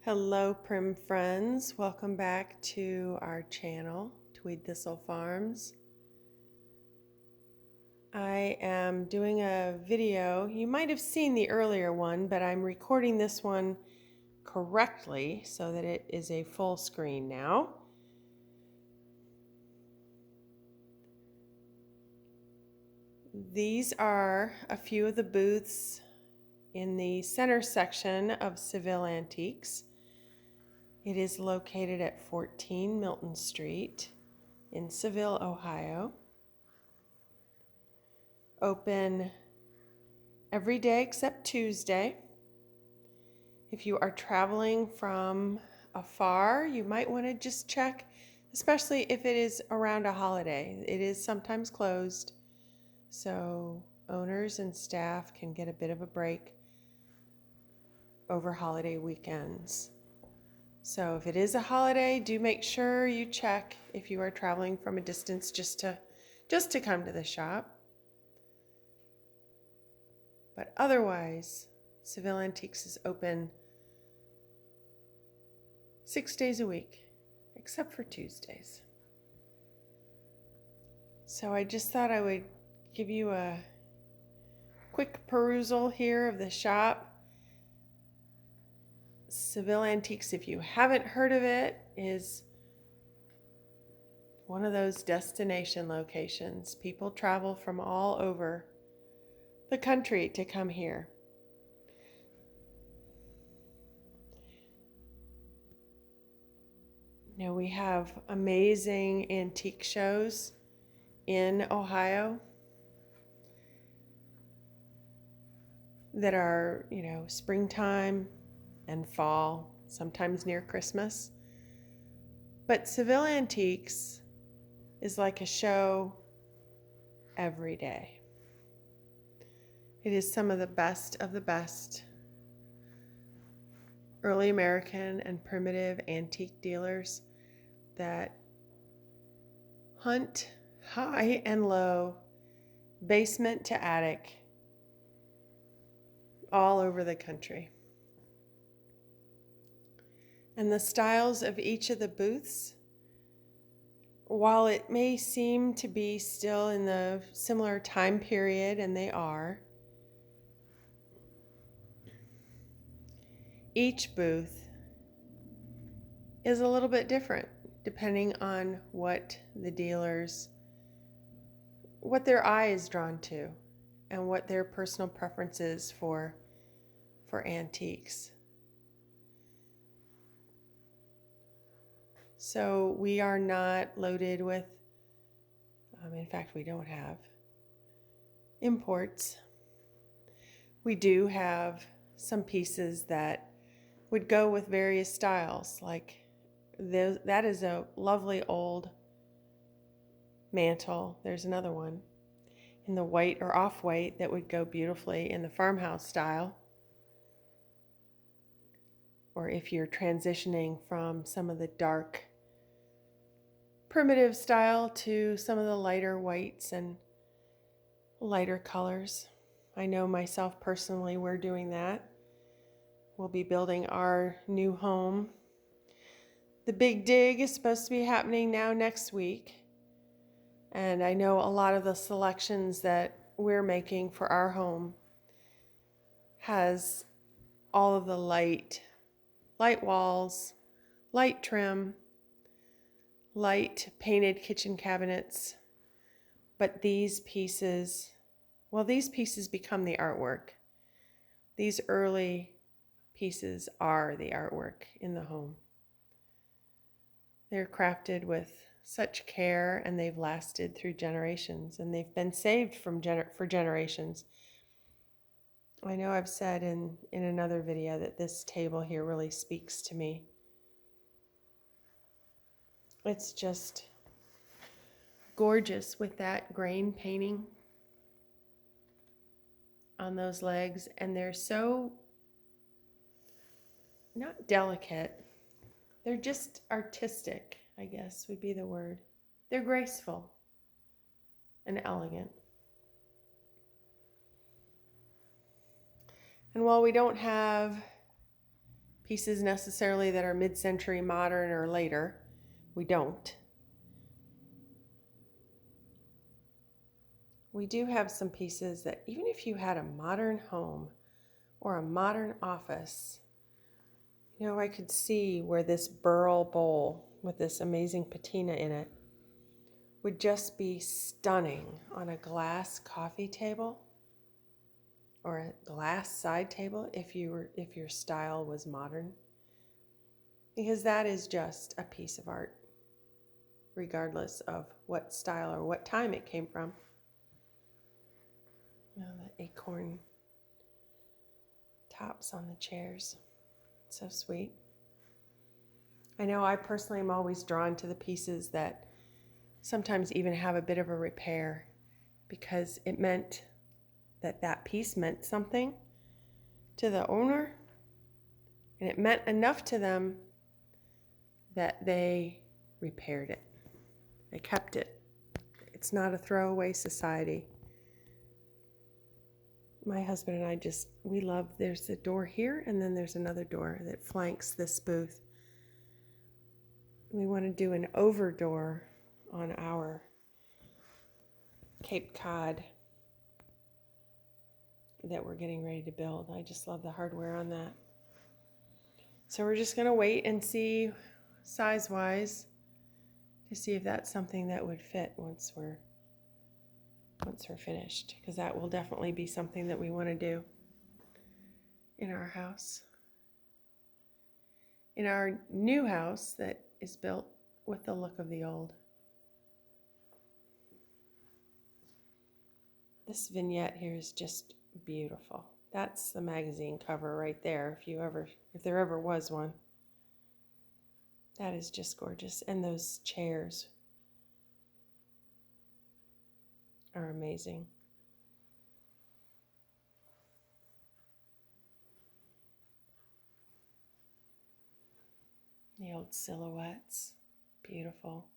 Hello, Prim friends. Welcome back to our channel, Tweed Thistle Farms. I am doing a video. You might have seen the earlier one, but I'm recording this one correctly so that it is a full screen now. These are a few of the booths in the center section of Seville Antiques. It is located at 14 Milton Street in Seville, Ohio. Open every day except Tuesday. If you are traveling from afar, you might want to just check, especially if it is around a holiday. It is sometimes closed, so owners and staff can get a bit of a break over holiday weekends. So if it is a holiday, do make sure you check if you are traveling from a distance just to come to the shop. But otherwise, Seville Antiques is open 6 days a week, except for Tuesdays. So I just thought I would give you a quick perusal here of the shop. Seville Antiques, if you haven't heard of it, is one of those destination locations. People travel from all over the country to come here. You know, we have amazing antique shows in Ohio that are, springtime and fall, sometimes near Christmas. But Seville Antiques is like a show every day. It is some of the best early American and primitive antique dealers that hunt high and low, basement to attic, all over the country. And the styles of each of the booths, while it may seem to be still in the similar time period, and they are, each booth is a little bit different depending on what their eye is drawn to and what their personal preference is for antiques. So we are not loaded with, in fact, we don't have imports. We do have some pieces that would go with various styles, like that is a lovely old mantle. There's another one in the white or off-white that would go beautifully in the farmhouse style. Or if you're transitioning from some of the dark primitive style to some of the lighter whites and lighter colors. I know myself personally, we're doing that. We'll be building our new home. The big dig is supposed to be happening now next week. And I know a lot of the selections that we're making for our home has all of the light walls, light trim, light painted kitchen cabinets. But these pieces become the artwork. These early pieces are the artwork in the home. They're crafted with such care, and they've lasted through generations, and they've been saved for generations. I know I've said in another video that this table here really speaks to me. It's just gorgeous with that grain painting on those legs, and they're so not delicate, they're just artistic, I guess would be the word. They're graceful and elegant. And while we don't have pieces necessarily that are mid-century modern or later. We don't. We do have some pieces that even if you had a modern home or a modern office, you know, I could see where this burl bowl with this amazing patina in it would just be stunning on a glass coffee table or a glass side table if your style was modern, because that is just a piece of art regardless of what style or what time it came from. Oh, the acorn tops on the chairs, so sweet. I know I personally am always drawn to the pieces that sometimes even have a bit of a repair, because it meant that piece meant something to the owner, and it meant enough to them that they repaired it. They kept it. It's not a throwaway society. My husband and I we love, there's a door here and then there's another door that flanks this booth. We want to do an over door on our Cape Cod that we're getting ready to build. I just love the hardware on that. So we're just going to wait and see size-wise to see if that's something that would fit once we're finished, because that will definitely be something that we want to do in our house. In our new house that is built with the look of the old. This vignette here is just beautiful. That's the magazine cover right there, if there ever was one. That is just gorgeous. And those chairs are amazing. The old silhouettes, beautiful.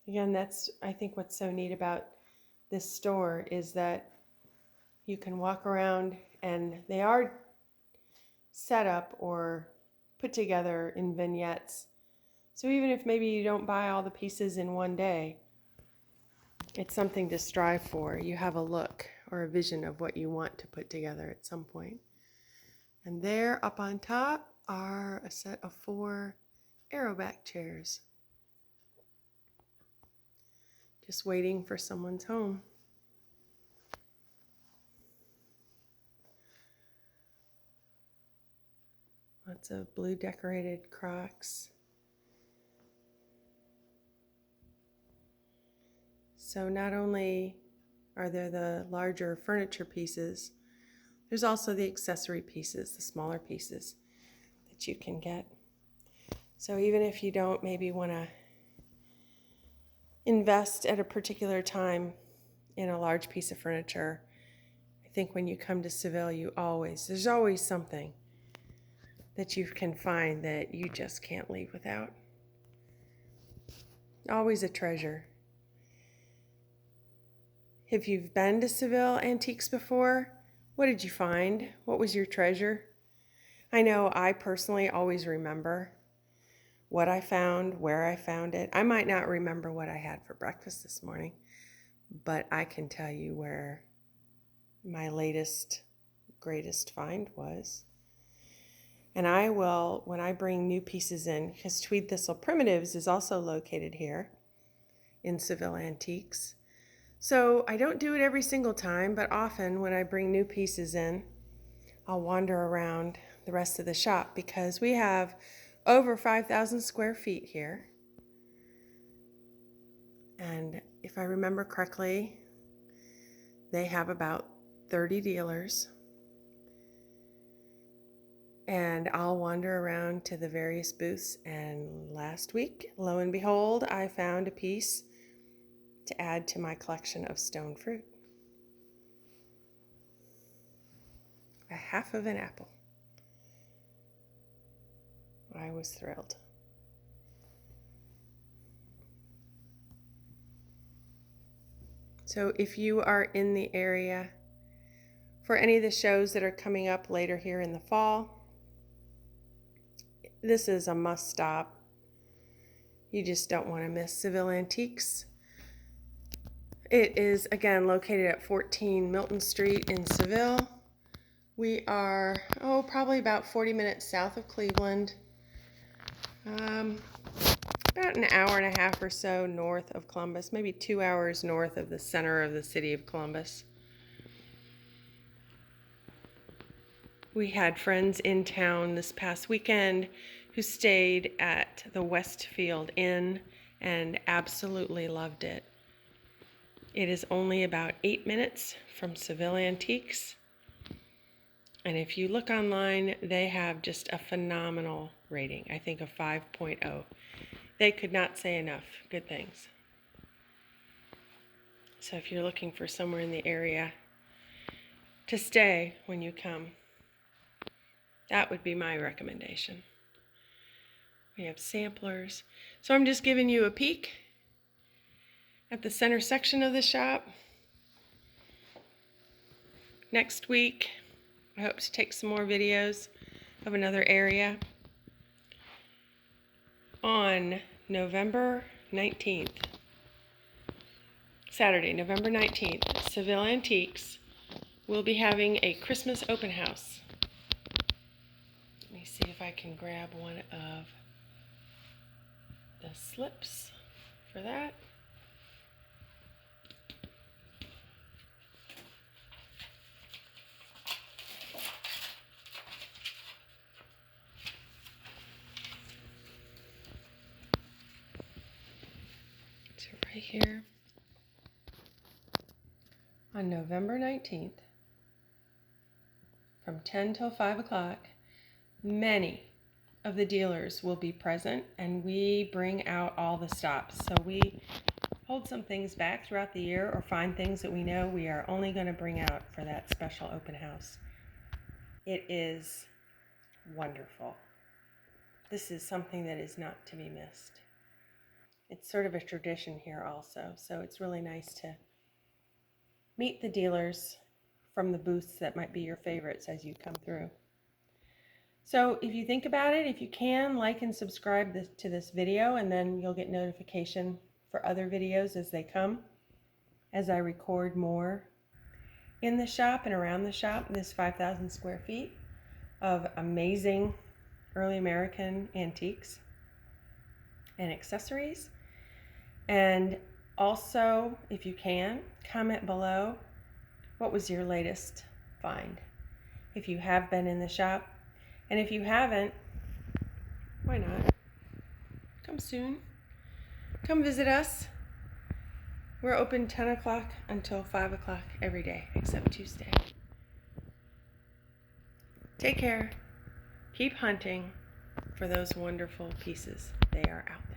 Again, that's, I think, what's so neat about this store is that you can walk around and they are set up or put together in vignettes. So even if maybe you don't buy all the pieces in one day, it's something to strive for. You have a look or a vision of what you want to put together at some point. And there up on top are a set of 4 arrowback chairs. Just waiting for someone's home. Lots of blue decorated Crocks. So not only are there the larger furniture pieces, there's also the accessory pieces, the smaller pieces that you can get. So even if you don't maybe want to invest at a particular time in a large piece of furniture, I think when you come to Seville, there's always something that you can find that you just can't leave without. Always a treasure. If you've been to Seville Antiques before, what did you find? What was your treasure? I know I personally always remember what I found, where I found it. I might not remember what I had for breakfast this morning, but I can tell you where my latest, greatest find was. And I will, when I bring new pieces in, because Tweed Thistle Primitives is also located here in Seville Antiques. So I don't do it every single time, but often when I bring new pieces in, I'll wander around the rest of the shop, because we have over 5,000 square feet here. And if I remember correctly, they have about 30 dealers. And I'll wander around to the various booths, and last week, lo and behold, I found a piece to add to my collection of stone fruit. A half of an apple. I was thrilled. So if you are in the area for any of the shows that are coming up later here in the fall. This is a must stop. You just don't want to miss Seville Antiques. It is, again, located at 14 Milton Street in Seville. We are, probably about 40 minutes south of Cleveland. About an hour and a half or so north of Columbus, maybe 2 hours north of the center of the city of Columbus. We had friends in town this past weekend who stayed at the Westfield Inn and absolutely loved it. It is only about 8 minutes from Seville Antiques. And if you look online, they have just a phenomenal rating, I think a 5.0. They could not say enough good things. So if you're looking for somewhere in the area to stay when you come, that would be my recommendation. We have samplers. So I'm just giving you a peek at the center section of the shop. Next week, I hope to take some more videos of another area. On November 19th, Saturday, November 19th, Seville Antiques will be having a Christmas open house. Let me see if I can grab one of the slips for that. So right here, on November 19th, from 10 till 5 o'clock, many of the dealers will be present, and we bring out all the stops. So we hold some things back throughout the year or find things that we know we are only going to bring out for that special open house. It is wonderful. This is something that is not to be missed. It's sort of a tradition here also, so it's really nice to meet the dealers from the booths that might be your favorites as you come through. So if you think about it, if you can, like and subscribe to this video, and then you'll get notification for other videos as they come, as I record more in the shop and around the shop, this 5,000 square feet of amazing early American antiques and accessories. And also, if you can, comment below what was your latest find, if you have been in the shop. And if you haven't, why not? Come soon. Come visit us. We're open 10 o'clock until 5 o'clock every day, except Tuesday. Take care. Keep hunting for those wonderful pieces. They are out there.